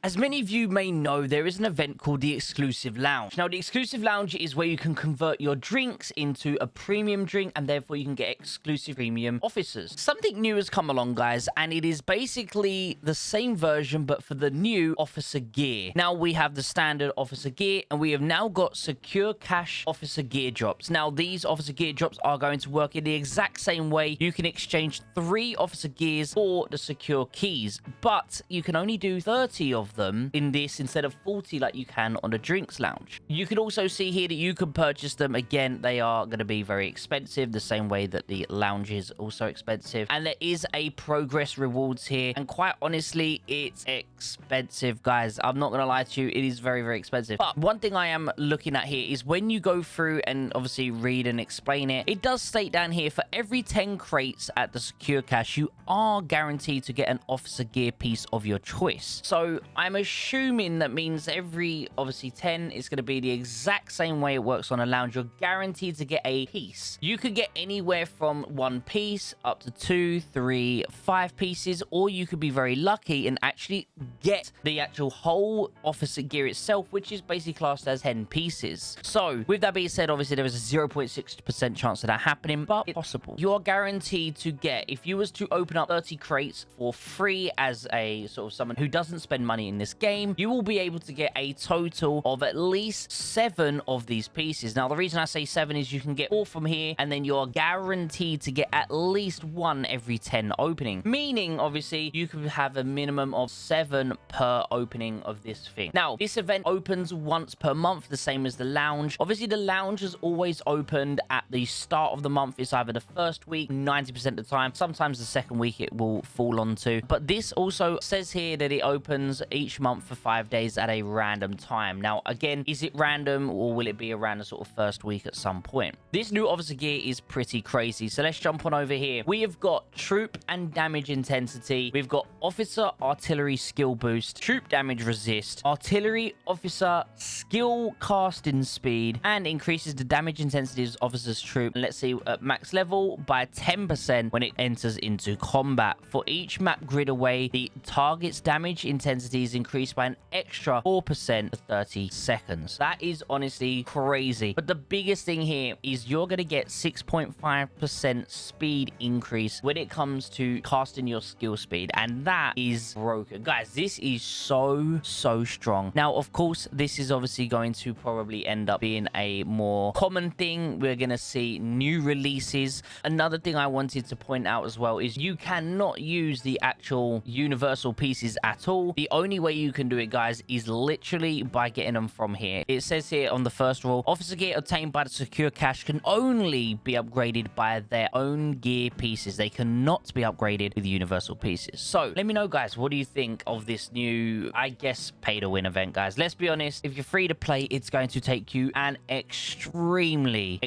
As many of you may know, there is an event called the Exclusive Lounge. Now, the Exclusive Lounge is where you can convert your drinks into a premium drink, and therefore you can get exclusive premium officers. Something new has come along, guys, and it is basically the same version, but for the new officer gear. Now, we have the standard officer gear, and we have now got secure cash officer gear drops. Now, these officer gear drops are going to work in the exact same way. You can exchange 3 officer gears for the secure keys, but you can only do 30 of them in this instead of 40 like you can on the drinks lounge. You can also see here that you can purchase them. Again, they are going to be very expensive, the same way that the lounge is also expensive. And there is a progress rewards here, and quite honestly, it's expensive, guys. I'm not going to lie to you, it is very, very expensive. But one thing I am looking at here is when you go through and obviously read and explain it, it does state down here, for every 10 crates at the secure cache, you are guaranteed to get an officer gear piece of your choice. So I'm assuming that means every, obviously, 10 is going to be the exact same way it works on a lounge. You're guaranteed to get a piece. You could get anywhere from 1 piece up to 2, 3, 5 pieces, or you could be very lucky and actually get the actual whole officer gear itself, which is basically classed as 10 pieces. So with that being said, obviously there is a 0.6% chance of that happening, but it's possible. You are guaranteed to get, if you was to open up 30 crates for free as a sort of someone who doesn't spend money in this game, you will be able to get a total of at least 7 of these pieces. Now, the reason I say 7 is you can get 4 from here, and then you're guaranteed to get at least 1 every 10 opening, meaning obviously you could have a minimum of 7 per opening of this thing. Now, this event opens once per month, the same as the lounge. Obviously, the lounge has always opened at the start of the month. It's either the first week 90% of the time, sometimes the second week it will fall onto, but this also says here that it opens each month for 5 days at a random time. Now, again, is it random, or will it be around the sort of first week at some point? This new officer gear is pretty crazy, so let's jump on over here. We have got troop and damage intensity. We've got officer artillery skill boost, troop damage resist, artillery officer skill casting speed, and increases the damage intensity of officer's troop, and let's see, at max level by 10% when it enters into combat. For each map grid away, the target's damage intensity is increased by an extra 4% for 30 seconds. That is honestly crazy. But the biggest thing here is you're going to get 6.5% speed increase when it comes to casting your skill speed, and that is broken. Guys, this is so strong. Now, of course, this is obviously going to probably end up being a more common thing. We're going to see new releases. Another thing I wanted to point out as well is you cannot use the actual universal pieces at all. The only way you can do it, guys, is literally by getting them from here. It says here on the first rule, officer gear obtained by the secure cache can only be upgraded by their own gear pieces. They cannot be upgraded with universal pieces. So let me know, guys, what do you think of this new, I guess, pay to win event, guys? Let's be honest, if you're free to play, it's going to take you an extremely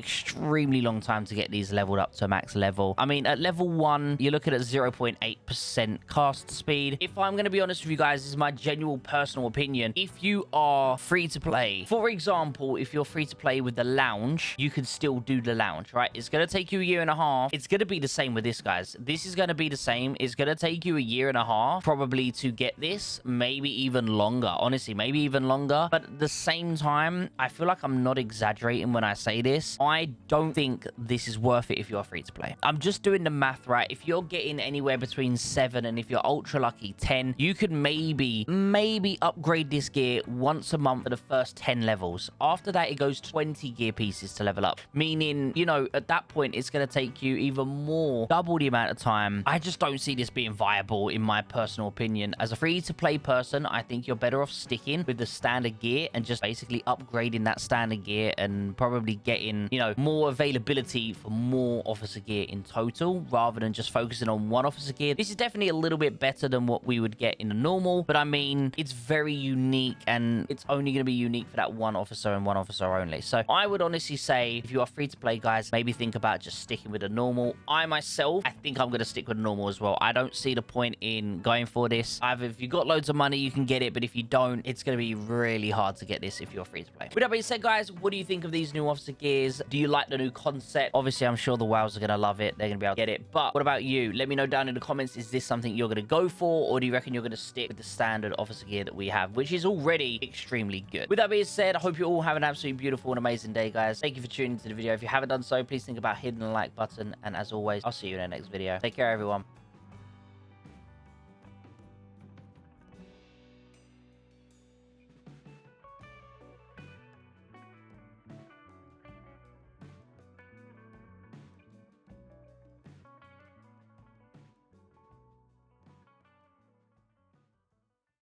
long time to get these leveled up to max level. I mean, at level 1, you're looking at 0.8% cast speed. If I'm going to be honest with you guys, this is my genuine personal opinion. If you are free to play, for example, if you're free to play with the lounge, you can still do the lounge, right? It's going to take you a year and a half. It's going to be the same with this, guys. This is going to be the same. It's going to take you a year and a half probably to get this, maybe even longer. Honestly, maybe even longer. But at the same time, I feel like I'm not exaggerating when I say this. I don't think this is worth it if you're free to play. I'm just doing the math, right? If you're getting anywhere between 7 and if you're ultra lucky 10, you could maybe upgrade this gear once a month for the first 10 levels. After that, it goes 20 gear pieces to level up, meaning, you know, at that point it's going to take you even more, double the amount of time. I just don't see this being viable, in my personal opinion. As a free to play person, I think you're better off sticking with the standard gear and just basically upgrading that standard gear and probably getting, you know, more availability for more officer gear in total, rather than just focusing on one officer gear. This is definitely a little bit better than what we would get in a normal, but I mean, it's very unique, and it's only going to be unique for that one officer and one officer only. So I would honestly say, if you are free to play, guys, maybe think about just sticking with a normal. I myself, I think I'm going to stick with normal as well. I don't see the point in going for this. Either if you got loads of money, you can get it, but if you don't, it's going to be really hard to get this if you're free to play. With that being said, guys, what do you think of these new officer gears? Do you like the new concept? Obviously, I'm sure the wows are going to love it. They're going to be able to get it. But what about you? Let me know down in the comments. Is this something you're going to go for, or do you reckon you're going to stick with the standard standard officer gear that we have, which is already extremely good. With that being said, I hope you all have an absolutely beautiful and amazing day, guys. Thank you for tuning into the video. If you haven't done so, please think about hitting the like button. And as always, I'll see you in the next video. Take care, everyone.